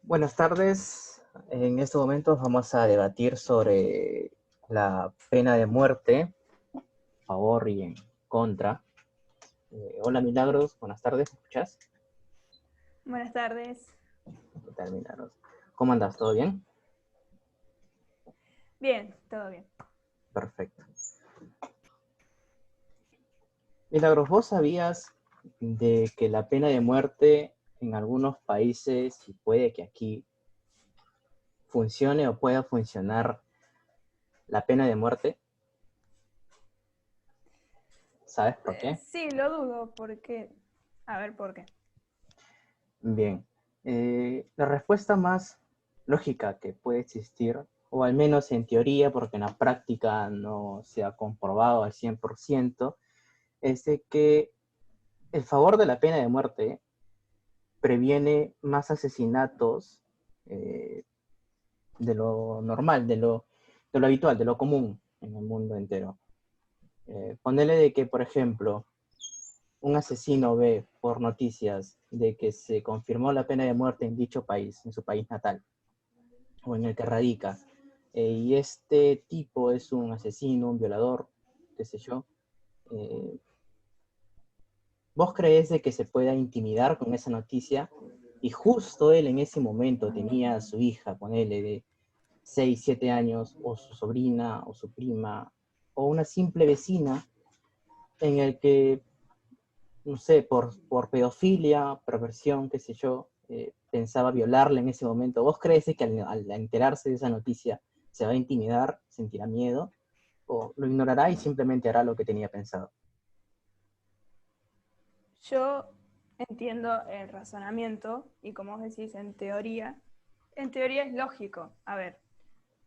Buenas tardes. En estos momentos vamos a debatir sobre la pena de muerte, a favor y en contra. Hola Milagros, buenas tardes, ¿me escuchas? Buenas tardes. ¿Qué tal, Milagros? ¿Cómo andas? ¿Todo bien? Bien, todo bien. Perfecto. Milagros, ¿vos sabías de que la pena de muerte en algunos países, y puede que aquí funcione o pueda funcionar la pena de muerte? ¿Sabes por qué? Sí, lo dudo porque... A ver, ¿por qué? Bien, la respuesta más lógica que puede existir, o al menos en teoría, porque en la práctica no se ha comprobado al 100%, es de que el favor de la pena de muerte previene más asesinatos eh, de lo normal, de lo habitual, de lo común en el mundo entero. Ponele de que, por ejemplo, un asesino ve por noticias de que se confirmó la pena de muerte en dicho país, en su país natal, o en el que radica, y este tipo es un asesino, un violador, qué sé yo, eh, ¿vos creés de que se pueda intimidar con esa noticia? Y justo él en ese momento tenía a su hija, ponele de 6 7 años, o su sobrina, o su prima, o una simple vecina, en el que no sé, por pedofilia, perversión, qué sé yo, pensaba violarle en ese momento. ¿Vos crees que al enterarse de esa noticia se va a intimidar, sentirá miedo, o lo ignorará y simplemente hará lo que tenía pensado? Yo entiendo el razonamiento y como vos decís, en teoría es lógico. A ver,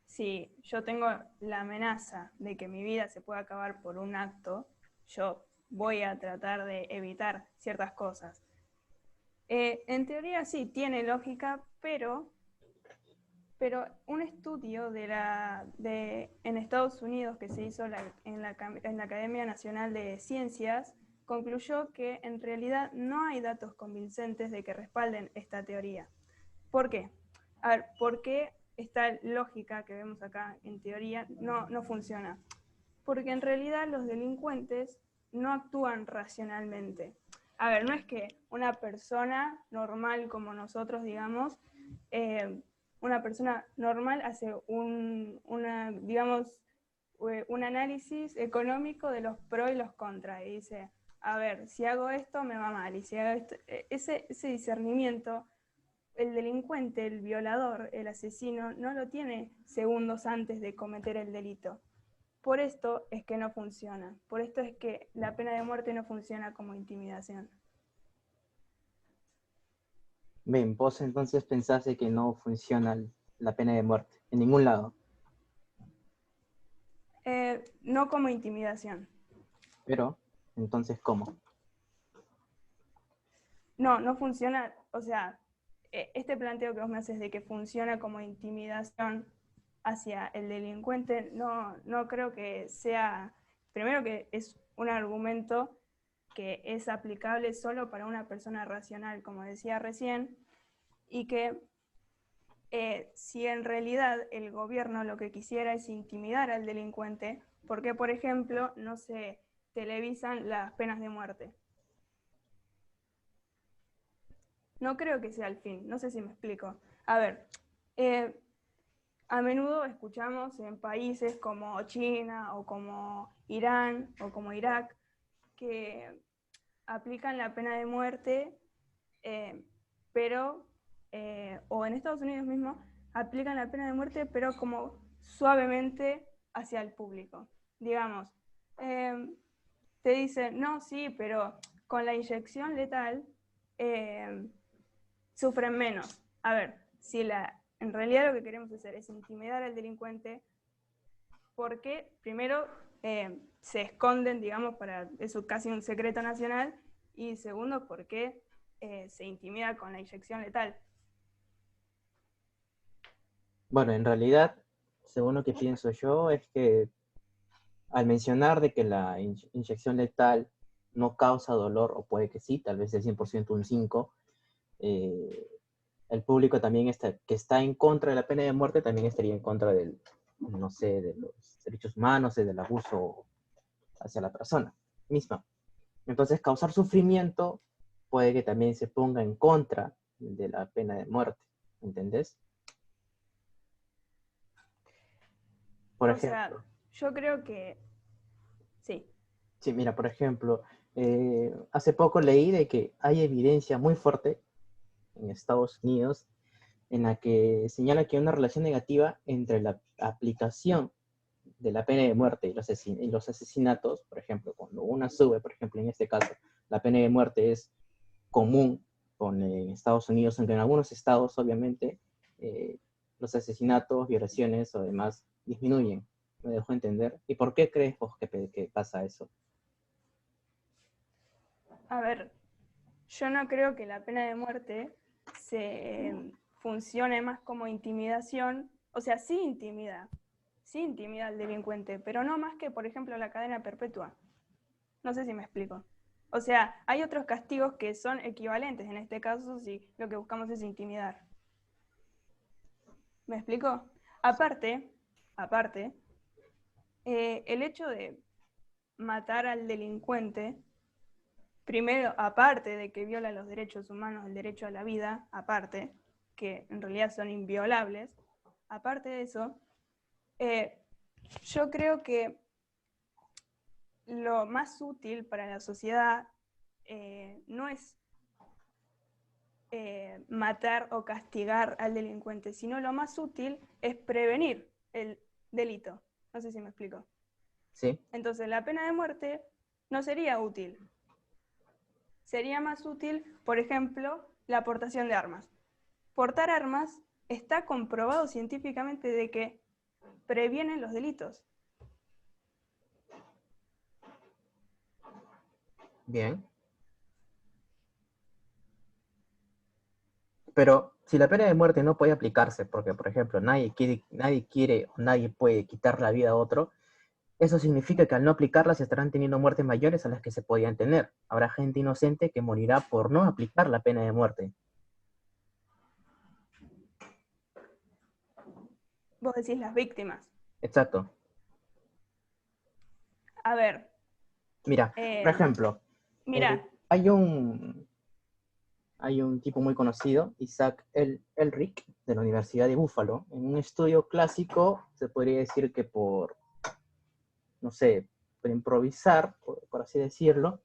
si yo tengo la amenaza de que mi vida se pueda acabar por un acto, yo voy a tratar de evitar ciertas cosas. En teoría sí, tiene lógica, pero un estudio en Estados Unidos que se hizo en la Academia Nacional de Ciencias concluyó que en realidad no hay datos convincentes de que respalden esta teoría. ¿Por qué? A ver, ¿por qué esta lógica que vemos acá en teoría no funciona? Porque en realidad los delincuentes no actúan racionalmente. A ver, no es que una persona normal como nosotros, digamos, eh, una persona normal hace digamos, un análisis económico de los pros y los contras y dice, a ver, si hago esto me va mal y si hago esto, ese discernimiento el delincuente, el violador, el asesino, no lo tiene segundos antes de cometer el delito. Por esto es que no funciona. Por esto es que la pena de muerte no funciona como intimidación. Bien, vos entonces pensaste que no funciona la pena de muerte en ningún lado, No como intimidación. pero entonces ¿cómo? No funciona, o sea, este planteo que vos me haces de que funciona como intimidación hacia el delincuente, no creo que sea, primero que es un argumento que es aplicable solo para una persona racional, como decía recién, y que si en realidad el gobierno lo que quisiera es intimidar al delincuente, ¿por qué, por ejemplo, no se televisan las penas de muerte? No creo que sea el fin, no sé si me explico. A ver, eh, a menudo escuchamos en países como China o como Irán o como Irak que aplican la pena de muerte, eh, pero, o en Estados Unidos mismo, aplican la pena de muerte, pero como suavemente hacia el público. Digamos, eh, te dicen, no, sí, pero con la inyección letal eh, sufren menos. A ver, si en realidad lo que queremos hacer es intimidar al delincuente, porque primero se esconden, digamos, es casi un secreto nacional, y segundo, porque se intimida con la inyección letal. Bueno, en realidad, según lo que pienso yo, es que al mencionar de que la inyección letal no causa dolor, o puede que sí, tal vez el 100% un 5, eh, el público también que está en contra de la pena de muerte también estaría en contra del, no sé, de los derechos humanos y del abuso hacia la persona misma. Entonces, causar sufrimiento puede que también se ponga en contra de la pena de muerte, ¿entendés? Por O sea, ejemplo, yo creo que sí. sí, mira, por ejemplo, hace poco leí de que hay evidencia muy fuerte en Estados Unidos en la que señala que hay una relación negativa entre la aplicación de la pena de muerte y los asesinatos. Por ejemplo, cuando una sube, por ejemplo, en este caso, la pena de muerte es común en Estados Unidos, aunque en algunos estados, obviamente, los asesinatos, violaciones o demás disminuyen. ¿Me dejó entender? ¿Y por qué crees vos que pasa eso? A ver, yo no creo que la pena de muerte se funcione más como intimidación, o sea, sí intimida al delincuente, pero no más que, por ejemplo, la cadena perpetua. No sé si me explico. O sea, hay otros castigos que son equivalentes en este caso si lo que buscamos es intimidar. ¿Me explico? Aparte, el hecho de matar al delincuente, primero, aparte de que viola los derechos humanos, el derecho a la vida, aparte, que en realidad son inviolables, aparte de eso, eh, yo creo que lo más útil para la sociedad no es matar o castigar al delincuente, sino lo más útil es prevenir el delito. No sé si me explico. ¿Sí? Entonces, la pena de muerte no sería útil. Sería más útil, por ejemplo, la aportación de armas. Portar armas está comprobado científicamente de que previenen los delitos. Bien. Pero si la pena de muerte no puede aplicarse, porque, por ejemplo, nadie quiere o nadie puede quitar la vida a otro, eso significa que al no aplicarla se estarán teniendo muertes mayores a las que se podían tener. Habrá gente inocente que morirá por no aplicar la pena de muerte. Vos decís las víctimas. Exacto. A ver, Mira, por eh, ejemplo, mira, hay un tipo muy conocido, Isaac Elric, de la Universidad de Buffalo, en un estudio clásico, se podría decir que no sé, por improvisar, por así decirlo,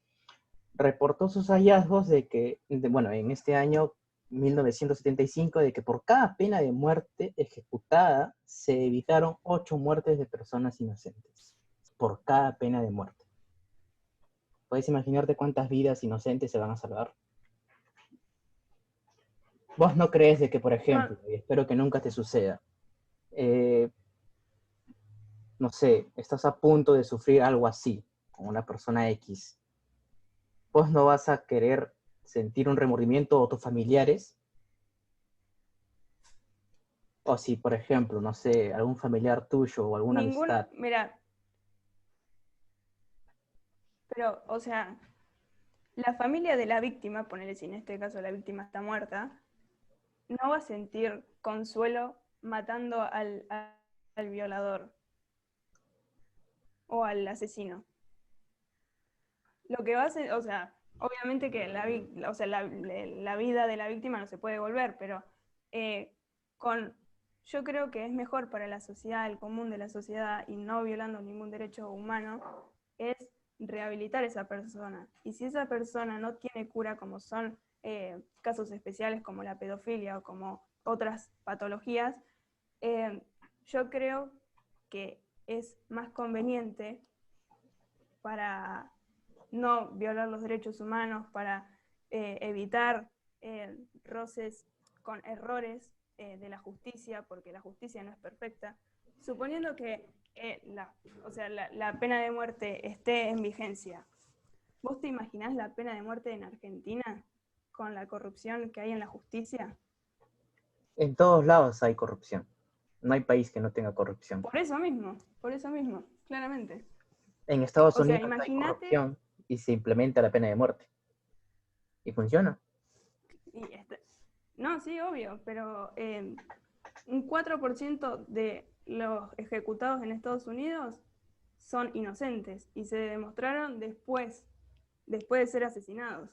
reportó sus hallazgos bueno, en este año 1975, de que por cada pena de muerte ejecutada se evitaron 8 muertes de personas inocentes. Por cada pena de muerte. ¿Puedes imaginarte cuántas vidas inocentes se van a salvar? ¿Vos no crees de que, por no, ejemplo, y espero que nunca te suceda, eh, no sé, estás a punto de sufrir algo así, con una persona X, vos no vas a querer sentir un remordimiento o tus familiares? O si, por ejemplo, no sé, algún familiar tuyo o alguna amistad. mira, pero, o sea, la familia de la víctima, ponele si en este caso la víctima está muerta, no va a sentir consuelo matando al violador o al asesino. Lo que va a hacer, o sea, obviamente que o sea, la vida de la víctima no se puede devolver, pero eh, con, yo creo que es mejor para la sociedad, el común de la sociedad, y no violando ningún derecho humano, es rehabilitar a esa persona. Y si esa persona no tiene cura, como son casos especiales como la pedofilia o como otras patologías, eh, yo creo que es más conveniente para no violar los derechos humanos, para evitar roces con errores de la justicia, porque la justicia no es perfecta, suponiendo que o sea, la pena de muerte esté en vigencia. ¿Vos te imaginás la pena de muerte en Argentina con la corrupción que hay en la justicia? En todos lados hay corrupción. No hay país que no tenga corrupción. Por eso mismo, claramente. En Estados O sea, Unidos hay imagínate, corrupción y se implementa la pena de muerte. Y funciona. y este, No, sí, obvio, pero un 4% de los ejecutados en Estados Unidos son inocentes y se demostraron después de ser asesinados.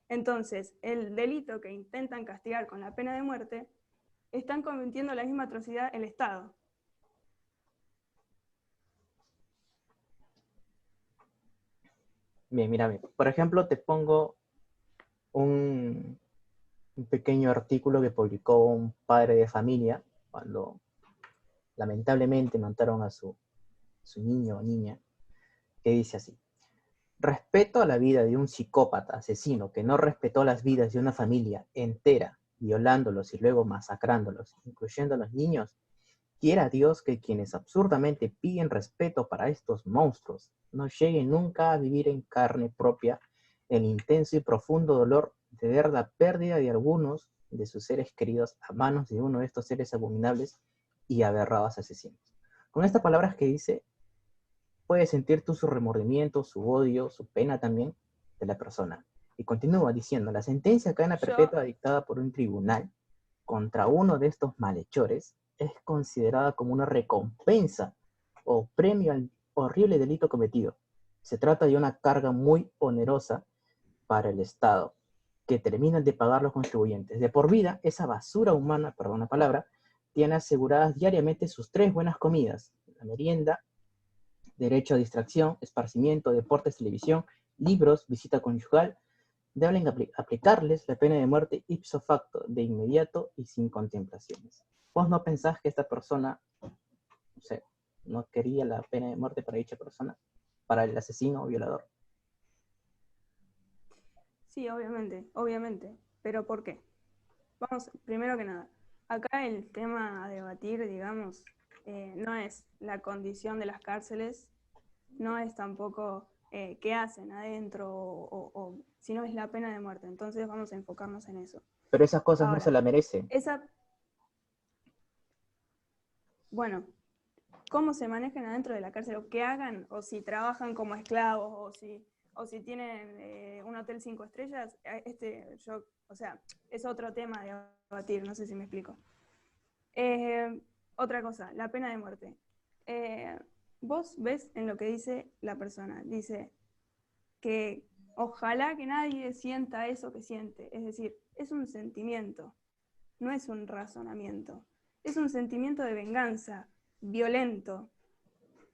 Entonces, el delito que intentan castigar con la pena de muerte, están cometiendo la misma atrocidad el Estado. Bien, mírame. Por ejemplo, te pongo un, un pequeño artículo que publicó un padre de familia cuando lamentablemente mataron a su niño o niña, que dice así: respeto a la vida de un psicópata asesino que no respetó las vidas de una familia entera, violándolos y luego masacrándolos, incluyendo a los niños. Quiera Dios que quienes absurdamente piden respeto para estos monstruos no lleguen nunca a vivir en carne propia el intenso y profundo dolor de ver la pérdida de algunos de sus seres queridos a manos de uno de estos seres abominables y aberrados asesinos. Con estas palabras que dice, puedes sentir tú su remordimiento, su odio, su pena también de la persona. Y continúa diciendo: la sentencia de cadena Yo, perpetua dictada por un tribunal contra uno de estos malhechores es considerada como una recompensa o premio al horrible delito cometido. Se trata de una carga muy onerosa para el Estado, que terminan de pagar los contribuyentes. De por vida, esa basura humana, perdón la palabra, tiene aseguradas diariamente sus 3 buenas comidas: la merienda, derecho a distracción, esparcimiento, deportes, televisión, libros, visita conyugal. Deben aplicarles la pena de muerte ipso facto, de inmediato y sin contemplaciones. ¿Vos no pensás que esta persona, no sé, no quería la pena de muerte para dicha persona, para el asesino o violador? sí, obviamente, obviamente. ¿Pero por qué? Vamos, primero que nada, acá el tema a debatir, digamos, no es la condición de las cárceles, no es tampoco qué hacen adentro, sino es la pena de muerte. Entonces vamos a enfocarnos en eso. Pero esas cosas no se Ahora, la merecen. esa, bueno, cómo se manejan adentro de la cárcel, o qué hagan, o si trabajan como esclavos, o si tienen un hotel 5 estrellas, o sea, es otro tema de debatir, no sé si me explico. Eh, Otra cosa, la pena de muerte. Eh, Vos ves en lo que dice la persona, dice que ojalá que nadie sienta eso que siente, es decir, es un sentimiento, no es un razonamiento, es un sentimiento de venganza, violento,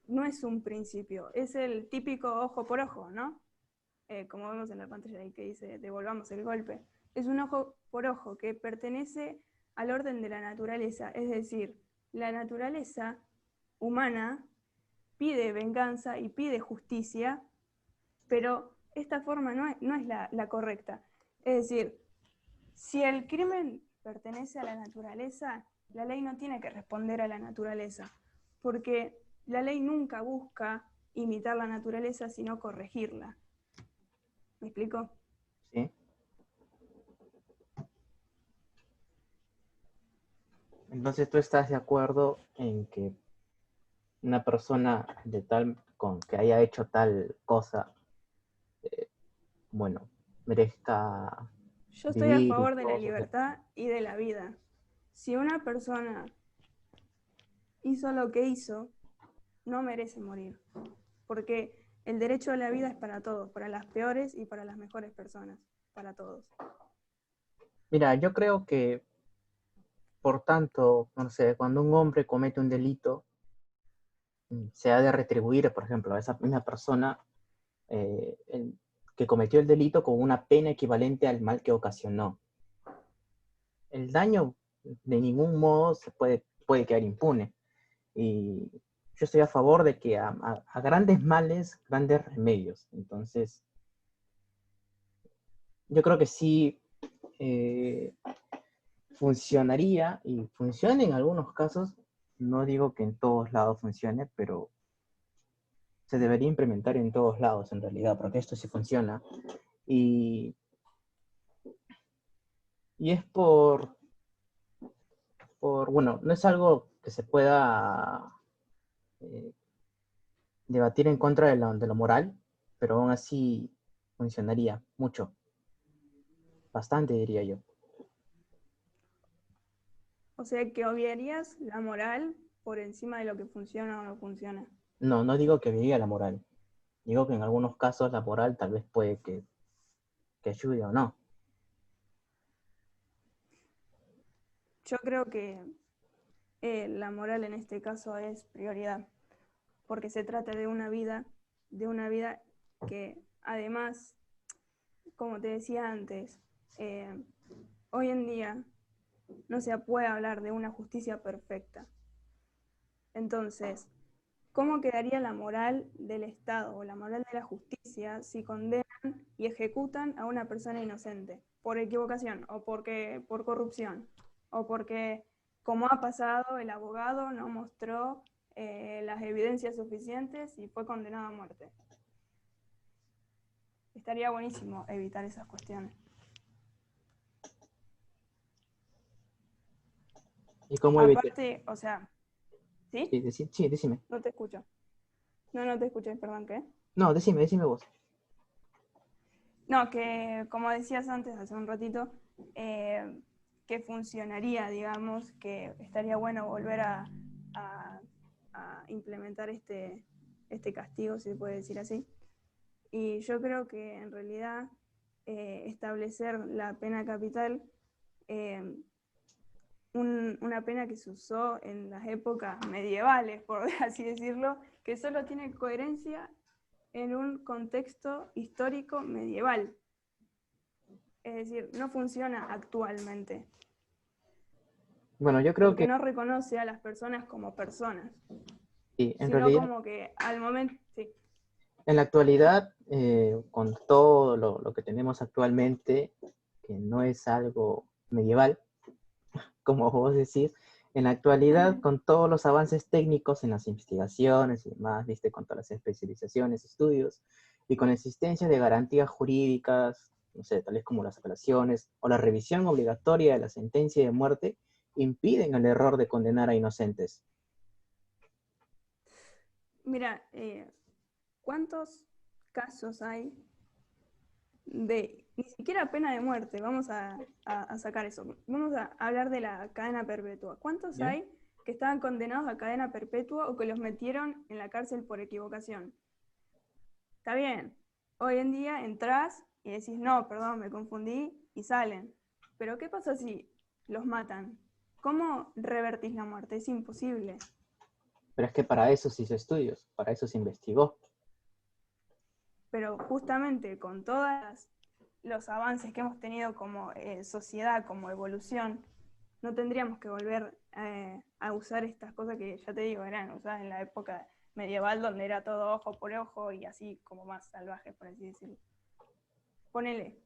no es un principio, es el típico ojo por ojo, ¿no? Como vemos en la pantalla ahí que dice devolvamos el golpe. Es un ojo por ojo que pertenece al orden de la naturaleza, es decir, la naturaleza humana pide venganza y pide justicia, pero esta forma no es la correcta. Es decir, si el crimen pertenece a la naturaleza, la ley no tiene que responder a la naturaleza, porque la ley nunca busca imitar la naturaleza, sino corregirla. ¿Me explico? ¿Sí? Entonces tú estás de acuerdo en que una persona de tal, con que haya hecho tal cosa, eh, bueno, merezca Yo estoy a vivir y favor de la todo su... libertad y de la vida. Si una persona hizo lo que hizo, no merece morir, porque el derecho a la vida es para todos, para las peores y para las mejores personas, para todos. Mira, yo creo que, por tanto, no sé, cuando un hombre comete un delito, se ha de retribuir, por ejemplo, a esa misma persona que cometió el delito con una pena equivalente al mal que ocasionó. El daño de ningún modo puede quedar impune. Y yo estoy a favor de que a grandes males, grandes remedios. Entonces, yo creo que sí eh, funcionaría y funciona en algunos casos. No digo que en todos lados funcione, pero se debería implementar en todos lados en realidad, porque esto sí funciona. Y, y es bueno, no es algo que se pueda eh, debatir en contra de lo moral, pero aún así funcionaría mucho, bastante diría yo. O sea, que obviarías la moral por encima de lo que funciona o no funciona. No, no digo que viva la moral. Digo que en algunos casos la moral tal vez puede que ayude o no. Yo creo que la moral en este caso es prioridad, porque se trata de una vida que además, como te decía antes, eh, hoy en día no se puede hablar de una justicia perfecta. Entonces, ¿cómo quedaría la moral del Estado o la moral de la justicia si condenan y ejecutan a una persona inocente por equivocación o por corrupción o porque, como ha pasado, el abogado no mostró las evidencias suficientes y fue condenado a muerte? Estaría buenísimo evitar esas cuestiones. ¿Y cómo evitar? Aparte, o sea, ¿sí? Sí, sí, decime. No te escucho. No, no te escuché, perdón, ¿qué? No, decime vos. No, que como decías antes, hace un ratito, eh, que funcionaría, digamos, que estaría bueno volver a- a implementar este castigo, si se puede decir así. Y yo creo que en realidad establecer la pena capital, eh, una pena que se usó en las épocas medievales, por así decirlo, que solo tiene coherencia en un contexto histórico medieval. Es decir, no funciona actualmente, Bueno, yo creo porque que no reconoce a las personas como personas, sí, en sino realidad, como que al momento, sí. en la actualidad, con todo lo que tenemos actualmente, que no es algo medieval, como vos decís, en la actualidad, con todos los avances técnicos en las investigaciones y demás, viste, con todas las especializaciones, estudios, y con la existencia de garantías jurídicas, no sé, tales como las apelaciones o la revisión obligatoria de la sentencia de muerte, impiden el error de condenar a inocentes. Mira, ¿cuántos casos hay de ni siquiera pena de muerte? Vamos a sacar eso. Vamos a hablar de la cadena perpetua. ¿Cuántos ¿Bien? hay que estaban condenados a cadena perpetua o que los metieron en la cárcel por equivocación? Está bien. Hoy en día entras y decís, no, perdón, me confundí, y salen. Pero ¿qué pasa si los matan? ¿Cómo revertís la muerte? Es imposible. Pero es que para eso se hizo estudios, para eso se investigó. Pero justamente con todos los avances que hemos tenido como sociedad, como evolución, no tendríamos que volver a usar estas cosas que ya te digo, eran usadas en la época medieval donde era todo ojo por ojo y así como más salvaje, por así decirlo. Ponele,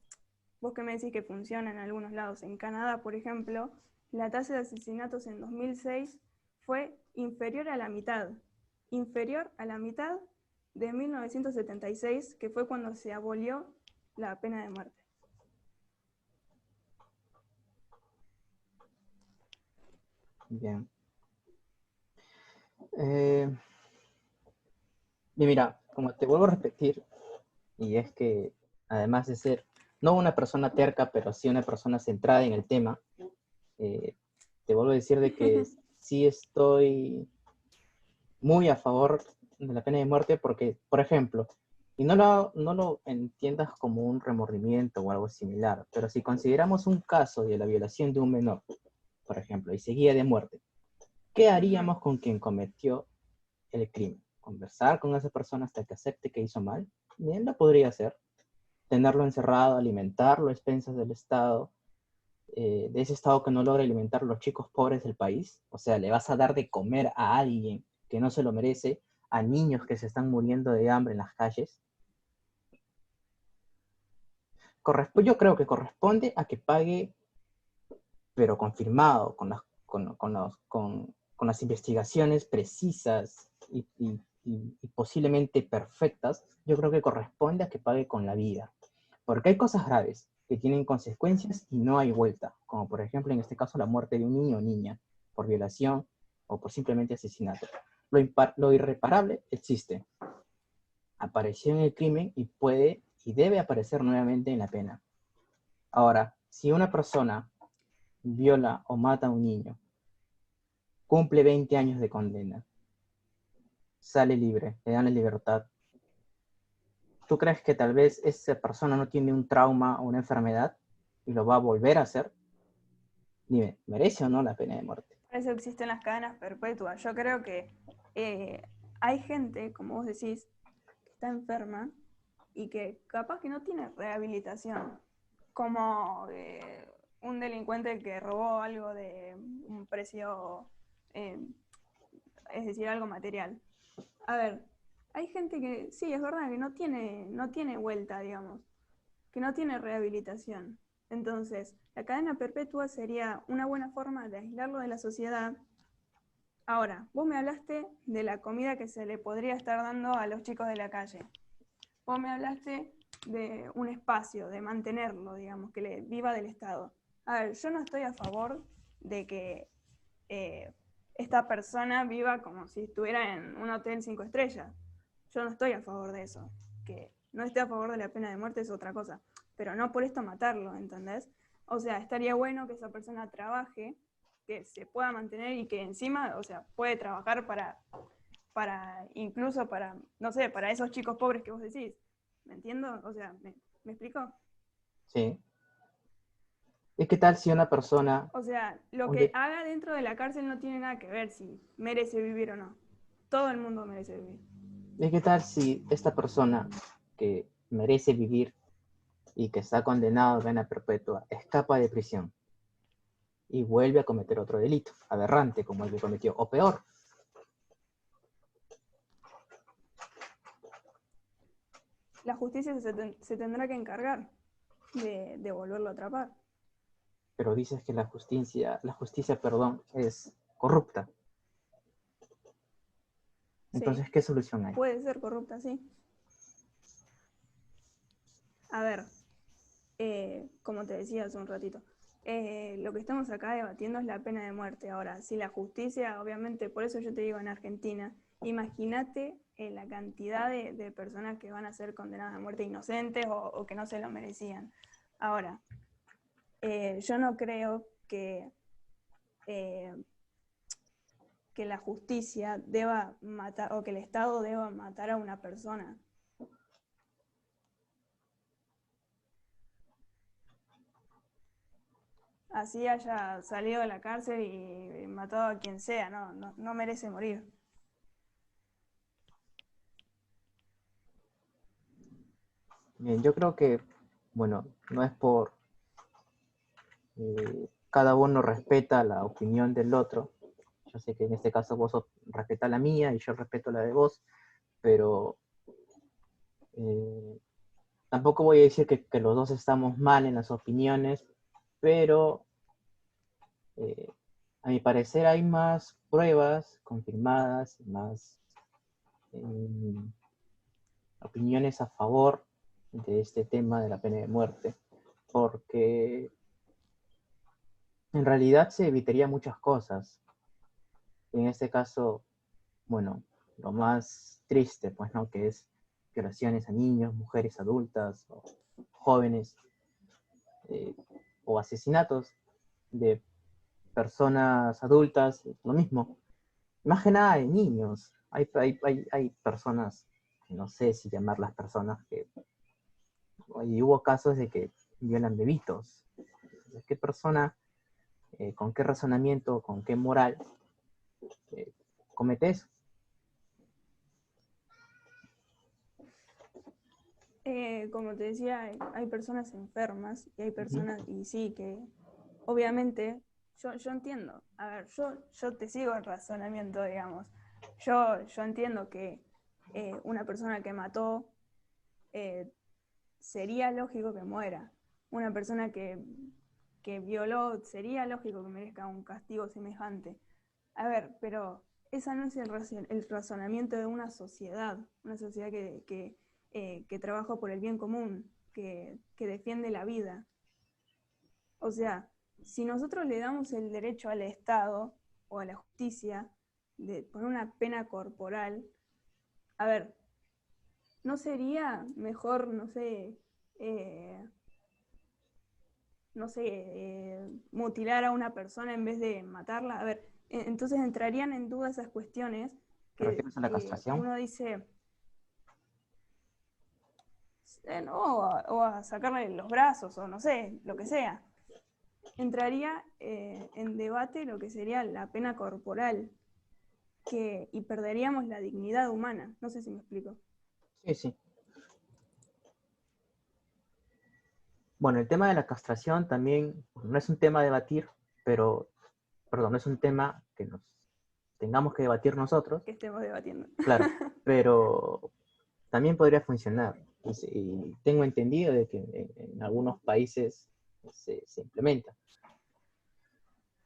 vos que me decís que funciona en algunos lados. En Canadá, por ejemplo, la tasa de asesinatos en 2006 fue inferior a la mitad de 1976, que fue cuando se abolió la pena de muerte. Bien. Eh, y mira, como te vuelvo a repetir, y es que además de ser no una persona terca, pero sí una persona centrada en el tema, eh, te vuelvo a decir de que sí estoy muy a favor de la pena de muerte porque, por ejemplo, y no lo entiendas como un remordimiento o algo similar, pero si consideramos un caso de la violación de un menor, por ejemplo, y seguía de muerte, ¿qué haríamos con quien cometió el crimen? ¿Conversar con esa persona hasta que acepte que hizo mal? Bien, lo podría hacer. Tenerlo encerrado, alimentarlo a expensas del Estado, de ese Estado que no logra alimentar a los chicos pobres del país. O sea, le vas a dar de comer a alguien que no se lo merece, a niños que se están muriendo de hambre en las calles. Yo creo que corresponde a que pague, pero confirmado, con las investigaciones precisas y posiblemente perfectas. Yo creo que corresponde a que pague con la vida. Porque hay cosas graves que tienen consecuencias y no hay vuelta, como por ejemplo en este caso la muerte de un niño o niña por violación o por simplemente asesinato. Lo irreparable existe, apareció en el crimen y puede y debe aparecer nuevamente en la pena. Ahora, si una persona viola o mata a un niño cumple 20 años de condena, sale libre, le dan la libertad. ¿Tú crees que tal vez esa persona no tiene un trauma o una enfermedad y lo va a volver a hacer? Dime, ¿merece o no la pena de muerte? Por eso existen las cadenas perpetuas. Yo creo que hay gente, como vos decís, que está enferma y que capaz que no tiene rehabilitación, como un delincuente que robó algo de un precio, eh, es decir, algo material. A ver, hay gente que, sí, es verdad, que no tiene vuelta, digamos, que no tiene rehabilitación. Entonces, la cadena perpetua sería una buena forma de aislarlo de la sociedad. Ahora, vos me hablaste de la comida que se le podría estar dando a los chicos de la calle. Vos me hablaste de un espacio, de mantenerlo, digamos, que le viva del Estado. A ver, yo no estoy a favor de que eh, esta persona viva como si estuviera en un hotel 5 estrellas. Yo no estoy a favor de eso. Que no esté a favor de la pena de muerte es otra cosa. Pero no por esto matarlo, ¿entendés? O sea, estaría bueno que esa persona trabaje, que se pueda mantener y que encima, o sea, puede trabajar incluso para, no sé, para esos chicos pobres que vos decís. ¿Me entiendo? O sea, ¿me explico? Sí. ¿Y qué tal si una persona, O sea, lo un que de- haga dentro de la cárcel no tiene nada que ver si merece vivir o no. Todo el mundo merece vivir. ¿y qué tal si esta persona que merece vivir y que está condenado a pena perpetua escapa de prisión y vuelve a cometer otro delito, aberrante como el que cometió, o peor? La justicia se tendrá que encargar de volverlo a atrapar. Pero dices que la justicia, perdón, es corrupta. Sí, Entonces, ¿qué solución hay? puede ser corrupta, sí. A ver, como te decía hace un ratito, lo que estamos acá debatiendo es la pena de muerte. Ahora, si la justicia, obviamente, por eso yo te digo en Argentina, imagínate la cantidad de personas que van a ser condenadas a muerte inocentes o que no se lo merecían. Ahora, yo no creo eh, que la justicia deba matar o que el Estado deba matar a una persona. Así haya salido de la cárcel y matado a quien sea, no merece morir. Bien, yo creo que, bueno, no es por... cada uno respeta la opinión del otro. Yo sé que en este caso vos respetas la mía y yo respeto la de vos, pero eh, tampoco voy a decir que los dos estamos mal en las opiniones, pero eh, a mi parecer hay más pruebas confirmadas, más eh, opiniones a favor de este tema de la pena de muerte, porque en realidad se evitaría muchas cosas. En este caso, bueno, lo más triste, pues, ¿no? Que es violaciones a niños, mujeres adultas, o jóvenes, eh, o asesinatos de personas adultas, lo mismo. Más que nada de niños. Hay personas, que no sé si llamarlas personas, que y hubo casos de que violan bebitos. ¿Qué persona, con qué razonamiento, con qué moral eh, comete eso? Como te decía, hay personas enfermas y hay Ujú. personas, y sí, que obviamente yo entiendo. A ver, yo te sigo el razonamiento, digamos. Yo entiendo que una persona que mató eh, sería lógico que muera. Una persona que violó sería lógico que merezca un castigo semejante. A ver, pero esa no es el razonamiento de una sociedad que trabaja por el bien común, que defiende la vida. O sea, si nosotros le damos el derecho al Estado o a la justicia de poner una pena corporal, a ver, ¿no sería mejor, eh, no sé, mutilar a una persona en vez de matarla? A ver, Entonces entrarían en duda esas cuestiones ¿Te refieres a la que castración? uno dice, no, o a sacarle los brazos, o no sé, lo que sea. Entraría en debate lo que sería la pena corporal, y perderíamos la dignidad humana. No sé si me explico. Sí, sí. Bueno, el tema de la castración también no es un tema a debatir, pero, perdón, no es un tema que nos tengamos que debatir nosotros, Que estemos debatiendo. claro, pero también podría funcionar. Y tengo entendido de que en algunos países se implementa.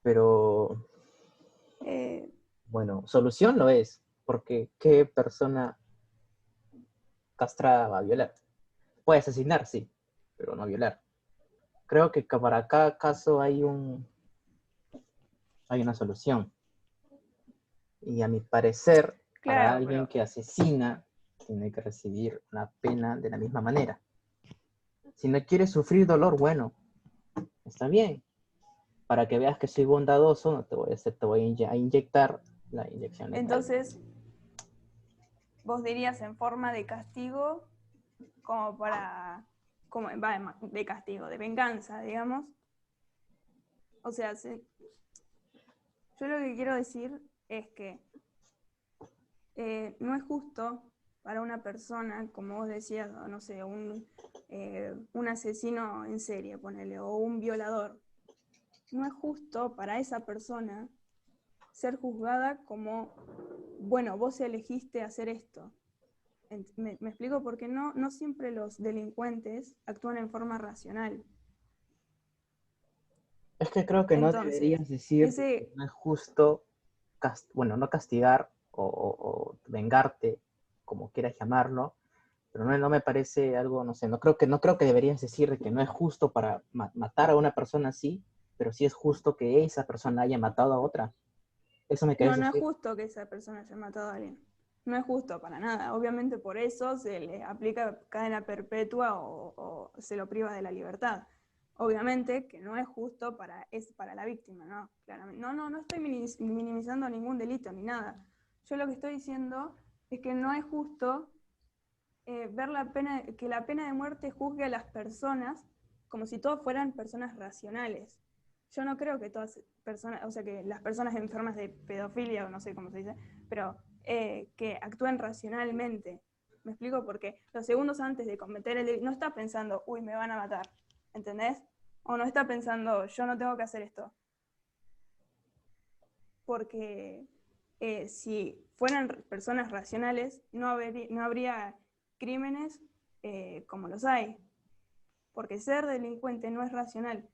Pero, Eh, bueno, solución no es, porque ¿qué persona castrada va a violar? Puede asesinar, sí, pero no violar. Creo que para cada caso hay una solución. Y a mi parecer, para claro, alguien pero que asesina, tiene que recibir una pena de la misma manera. Si no quieres sufrir dolor, bueno, está bien. Para que veas que soy bondadoso, no te voy a hacer, te voy a inyectar la inyección letal. entonces vos dirías en forma de castigo, como para, como, de castigo, de venganza, digamos. O sea, yo lo que quiero decir es que no es justo para una persona, como vos decías, no sé, un asesino en serie, ponele, o un violador. No es justo para esa persona ser juzgada como, bueno, vos elegiste hacer esto. Me explico porque no siempre los delincuentes actúan en forma racional. Es que creo que no Entonces, deberías decir que ese, no es justo, bueno, no castigar o vengarte, como quieras llamarlo, pero no me parece algo, no sé, no creo que deberías decir de que no es justo para matar a una persona así, pero sí es justo que esa persona haya matado a otra. ¿Eso me querés no es decir? justo que esa persona haya matado a alguien. No es justo para nada. Obviamente por eso se le aplica cadena perpetua o se lo priva de la libertad. Obviamente que no es justo para la víctima, ¿no? Claramente. No estoy minimizando ningún delito ni nada. Yo lo que estoy diciendo es que no es justo ver que la pena de muerte juzgue a las personas como si todos fueran personas racionales. Yo no creo que todas personas, o sea, que las personas enfermas de pedofilia, o no sé cómo se dice, pero que actúen racionalmente. ¿Me explico? Porque los segundos antes de cometer el delito, no está pensando, uy, me van a matar, ¿entendés? O no está pensando, yo no tengo que hacer esto. Porque si fueran personas racionales, no habría crímenes como los hay, porque ser delincuente no es racional.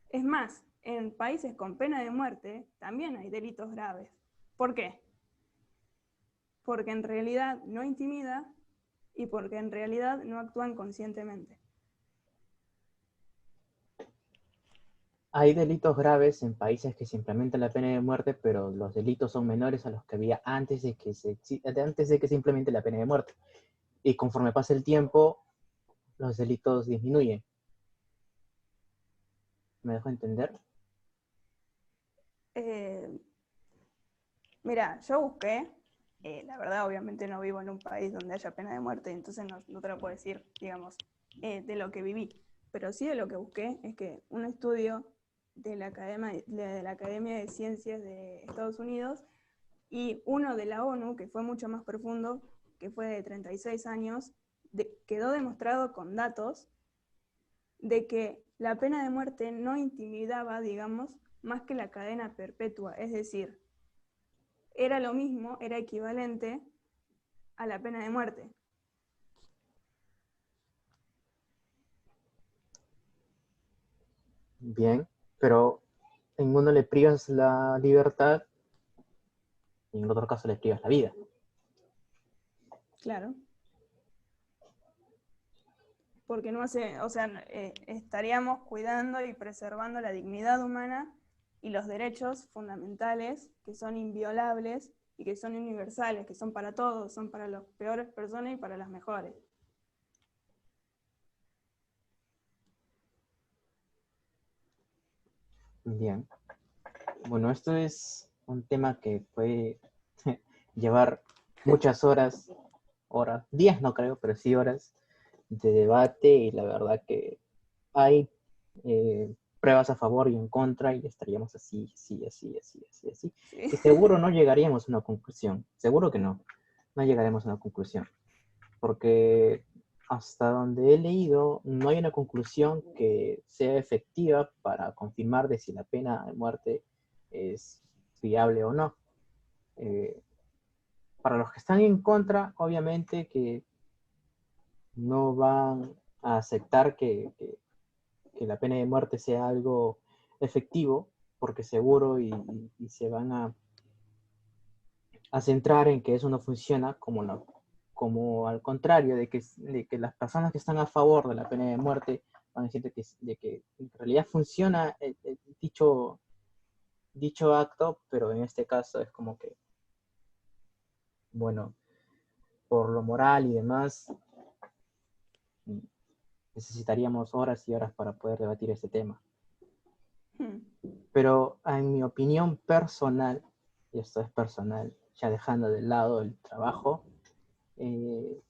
Es más, en países con pena de muerte también hay delitos graves. ¿Por qué? Porque en realidad no intimida y porque en realidad no actúan conscientemente. Hay delitos graves en países que se implementa la pena de muerte, pero los delitos son menores a los que había antes de que se implemente la pena de muerte. Y conforme pasa el tiempo, los delitos disminuyen. ¿Me dejo entender? Eh, Mira, yo busqué, la verdad obviamente no vivo en un país donde haya pena de muerte, entonces no te lo puedo decir, digamos, de lo que viví, pero sí de lo que busqué es que un estudio de la Academia de Ciencias de Estados Unidos y uno de la ONU, que fue mucho más profundo, que fue de 36 años, quedó demostrado con datos de que la pena de muerte no intimidaba, digamos, más que la cadena perpetua, es decir, era lo mismo, era equivalente a la pena de muerte. Bien, pero en uno le privas la libertad y en otro caso le privas la vida. Claro. Porque no hace, o sea, estaríamos cuidando y preservando la dignidad humana y los derechos fundamentales que son inviolables y que son universales, que son para todos, son para las peores personas y para las mejores. Bien. Bueno, esto es un tema que puede llevar muchas horas, días no creo, pero sí horas de debate y la verdad que hay pruebas a favor y en contra y estaríamos así, así, así, así, así, así. Sí. Y seguro no llegaríamos a una conclusión, seguro que no llegaremos a una conclusión, porque hasta donde he leído no hay una conclusión que sea efectiva para confirmar de si la pena de muerte es viable o no. Eh, para los que están en contra, obviamente que no van a aceptar que la pena de muerte sea algo efectivo, porque seguro y se van a centrar en que eso no funciona como al contrario, de que las personas que están a favor de la pena de muerte van a decir de que en realidad funciona dicho acto, pero en este caso es como que, bueno, por lo moral y demás, necesitaríamos horas y horas para poder debatir este tema. Pero en mi opinión personal, y esto es personal, ya dejando de lado el trabajo, eh,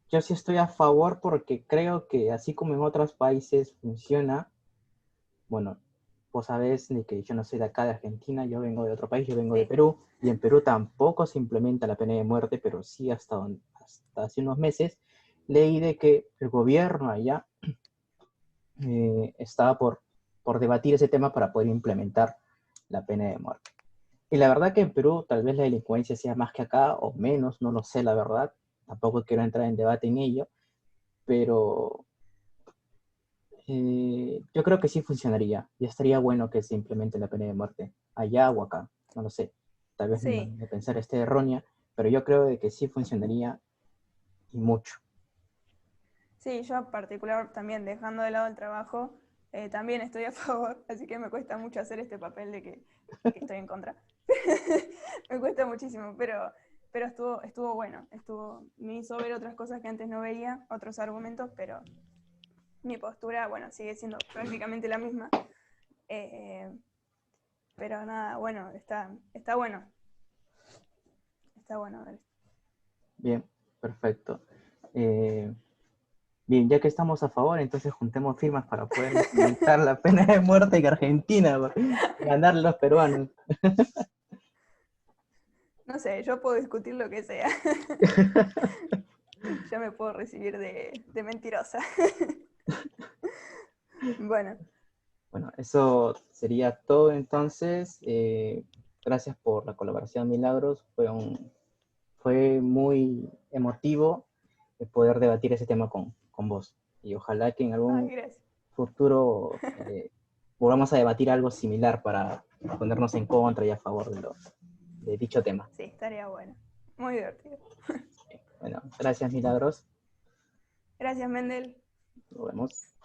yo sí estoy a favor porque creo que así como en otros países funciona, bueno, vos sabés de que yo no soy de acá de Argentina, yo vengo de otro país, yo vengo de Sí. Perú, y en Perú tampoco se implementa la pena de muerte, pero sí hasta hace unos meses leí de que el gobierno allá estaba por debatir ese tema para poder implementar la pena de muerte. Y la verdad que en Perú tal vez la delincuencia sea más que acá o menos, no lo sé la verdad, tampoco quiero entrar en debate en ello, pero yo creo que sí funcionaría y estaría bueno que se implemente la pena de muerte allá o acá, no lo sé, tal vez mi Sí, manera de pensar esté errónea, pero yo creo de que sí funcionaría y mucho. sí, yo en particular también dejando de lado el trabajo, también estoy a favor, así que me cuesta mucho hacer este papel de que estoy en contra. Me cuesta muchísimo, pero estuvo bueno, me hizo ver otras cosas que antes no veía, otros argumentos, pero mi postura, bueno, sigue siendo prácticamente la misma. Eh, pero nada, bueno, está bueno, está bueno. Bien, perfecto. Eh, Bien, ya que estamos a favor, entonces juntemos firmas para poder implementar la pena de muerte en Argentina, ganar los peruanos. No sé, yo puedo discutir lo que sea. Ya me puedo recibir de mentirosa. Bueno, Bueno, eso sería todo entonces. Gracias por la colaboración, Milagros. Fue muy emotivo poder debatir ese tema con vos. Y ojalá que en ay, algún gracias. futuro volvamos a debatir algo similar para ponernos en contra y a favor de dicho tema. Sí, estaría bueno. Muy divertido. Bueno, gracias, Milagros. Gracias, Mendel. Nos vemos.